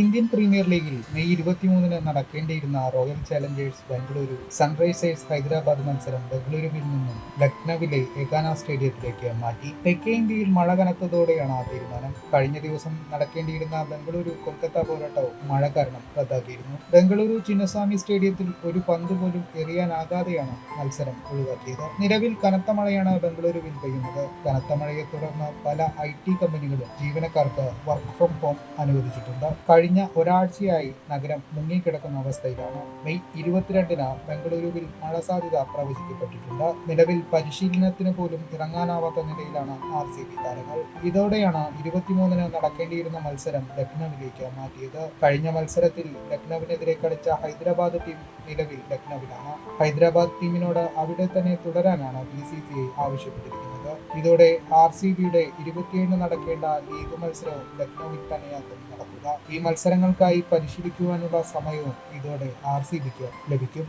Indian premier ലീഗിൽ May 23 നടക്കേണ്ടിയിരുന്ന royal challengers Bengaluru sunrisers Hyderabad മത്സരം ബംഗളൂരുവിൽ നിന്നും ലക്നൌവിലെ ഏകാന സ്റ്റേഡിയത്തിലേക്ക് മാറ്റി. തെക്കേ ഇന്ത്യയിൽ മഴ കനത്തതോടെയാണ് ആ തീരുമാനം. കഴിഞ്ഞ ദിവസം നടക്കേണ്ടിയിരുന്ന ബംഗളൂരു കൊൽക്കത്ത പോരാട്ടവും മഴ കാരണം റദ്ദാക്കിയിരുന്നു. ബംഗളൂരു ചിന്നസ്വാമി സ്റ്റേഡിയത്തിൽ ഒരു പന്ത് പോലും എറിയാനാകാതെയാണ് മത്സരം ഒഴിവാക്കിയത്. നിലവിൽ കനത്ത മഴയാണ് ബംഗളൂരുവിൽ പെയ്യുന്നത്. കനത്ത മഴയെ തുടർന്ന് പല IT കമ്പനികളും ജീവനക്കാർക്ക് വർക്ക് ഫ്രം ഹോം അനുവദിച്ചിട്ടുണ്ട്. കഴിഞ്ഞ ഒരാഴ്ചയായി നഗരം മുങ്ങിക്കിടക്കുന്ന അവസ്ഥയിലാണ്. മെയ് 22 ബംഗളൂരുവിൽ മഴ സാധ്യത പ്രവചിക്കപ്പെട്ടിട്ടുണ്ട്. നിലവിൽ പരിശീലനത്തിന് പോലും ഇറങ്ങാനാവാത്ത നിലയിലാണ് RCB താരങ്ങൾ. ഇതോടെയാണ് 23 നടക്കേണ്ടിയിരുന്ന മത്സരം ലക്നൌവിലേക്ക് മാറ്റിയത്. കഴിഞ്ഞ മത്സരത്തിൽ ലക്നൌവിനെതിരെ കളിച്ച ഹൈദരാബാദ് ടീം നിലവിൽ ലക്നൌവിലാണ്. ഹൈദരാബാദ് ടീമിനോട് അവിടെ തന്നെ തുടരാനാണ് BCCI ആവശ്യപ്പെട്ടിരിക്കുന്നത്. ഇതോടെ RCBയുടെ 27 നടക്കേണ്ട ലീഗ് മത്സരവും ലക്നൌവിൽ തന്നെയാകും നടക്കുക. ഈ മത്സരങ്ങൾക്കായി പരിശീലിക്കുവാനുള്ള സമയവും ഇതോടെ RCBക്ക് ലഭിക്കും.